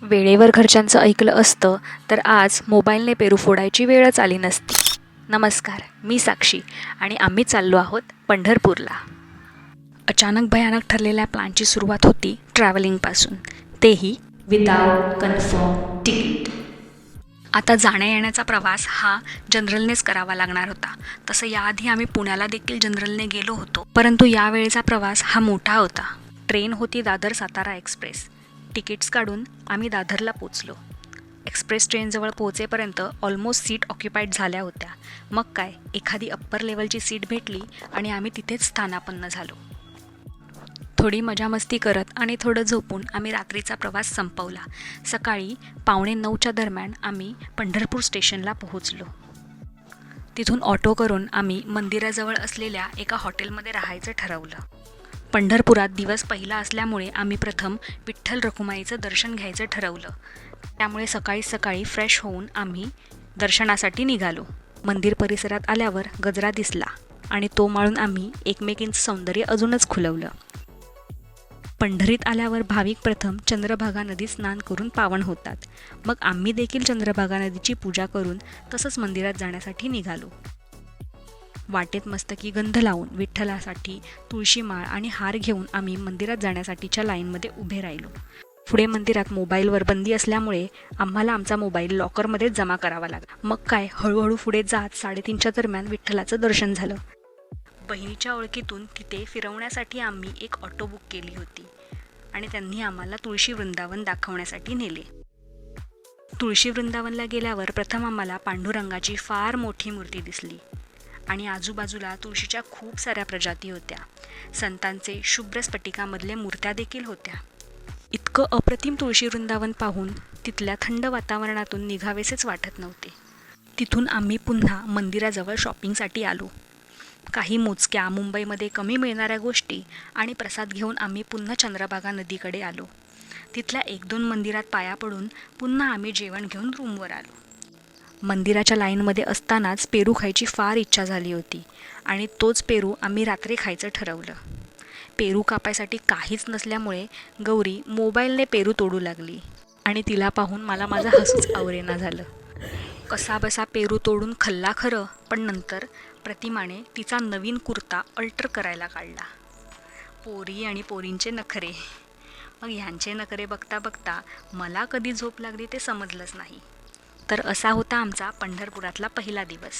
वेळेवर घरच्यांचं ऐकलं असतं तर आज मोबाईलने पेरू फोडायची वेळच आली नसती. नमस्कार, मी साक्षी आणि आम्ही चाललो आहोत पंढरपूरला. अचानक भयानक ठरलेल्या प्लॅनची सुरुवात होती ट्रॅव्हलिंगपासून, तेही विदाउट कन्फर्म तिकीट. आता जाण्या येण्याचा प्रवास हा जनरलनेच करावा लागणार होता. तसं याआधी आम्ही पुण्याला देखील जनरलने गेलो होतो, परंतु यावेळेचा प्रवास हा मोठा होता. ट्रेन होती दादर सातारा एक्सप्रेस. तिकीट्स काढून आम्ही दादरला पोचलो. एक्सप्रेस ट्रेनजवळ पोहोचेपर्यंत ऑलमोस्ट सीट ऑक्युपाईड झाल्या होत्या. मग काय, एखादी अप्पर लेवलची सीट भेटली आणि आम्ही तिथेच स्थानापन्न झालो. थोडी मजामस्ती करत आणि थोडं झोपून आम्ही रात्रीचा प्रवास संपवला. सकाळी 8:45च्या दरम्यान आम्ही पंढरपूर स्टेशनला पोहोचलो. तिथून ऑटो करून आम्ही मंदिराजवळ असलेल्या एका हॉटेलमध्ये राहायचं ठरवलं. पंढरपुरात दिवस पहिला असल्यामुळे आम्ही प्रथम विठ्ठल रखुमाईचं दर्शन घ्यायचं ठरवलं. त्यामुळे सकाळी सकाळी फ्रेश होऊन आम्ही दर्शनासाठी निघालो. मंदिर परिसरात आल्यावर गजरा दिसला आणि तो माळून आम्ही एकमेकींचं सौंदर्य अजूनच खुलवलं. पंढरीत आल्यावर भाविक प्रथम चंद्रभागा नदीत स्नान करून पावन होतात. मग आम्ही देखील चंद्रभागा नदीची पूजा करून तसंच मंदिरात जाण्यासाठी निघालो. वाटेत मस्तकी गंध लावून विठ्ठलासाठी तुळशी माळ आणि हार घेऊन आम्ही मंदिरात जाण्यासाठीच्या लाईनमध्ये उभे राहिलो. पुढे मंदिरात मोबाईलवर बंदी असल्यामुळे आम्हाला आमचा मोबाईल लॉकरमध्येच जमा करावा लागला. मग काय, हळूहळू पुढे जात 3:30च्या दरम्यान विठ्ठलाचं दर्शन झालं. बहिणीच्या ओळखीतून तिथे फिरवण्यासाठी आम्ही एक ऑटो बुक केली होती आणि त्यांनी आम्हाला तुळशी वृंदावन दाखवण्यासाठी नेले. तुळशी वृंदावनला गेल्यावर प्रथम आम्हाला पांडुरंगाची फार मोठी मूर्ती दिसली आणि आजूबाजूला तुळशीच्या खूप साऱ्या प्रजाती होत्या. संतांचे शुभ्र स्फटिकामधले मूर्त्या देखील होत्या. इतकं अप्रतिम तुळशी वृंदावन पाहून तिथल्या थंड वातावरणातून निघावेसेच वाटत नव्हते. तिथून आम्ही पुन्हा मंदिराजवळ शॉपिंगसाठी आलो. काही मोजक्या मुंबईमध्ये कमी मिळणाऱ्या गोष्टी आणि प्रसाद घेऊन आम्ही पुन्हा चंद्रभागा नदीकडे आलो. तिथल्या 1-2 मंदिरात पाया पडून पुन्हा आम्ही जेवण घेऊन रूमवर आलो. मंदिराच्या लाईनमध्ये असतानाच पेरू खायची फार इच्छा झाली होती आणि तोच पेरू आम्ही रात्री खायचं ठरवलं. पेरू कापायसाठी काहीच नसल्यामुळे गौरी मोबाईलने पेरू तोडू लागली आणि तिला पाहून मला माझं हसूच आवरेना झालं. कसाबसा पेरू तोडून खाल्ला खरं, पण नंतर प्रतिमाने तिचा नवीन कुर्ता अल्टर करायला काढला. पोरी आणि पोरींचे नखरे. मग ह्यांचे नखरे बघता बघता मला कधी झोप लागली ते समजलंच नाही. तर असा होता आमचा पंढरपुरातला पहिला दिवस.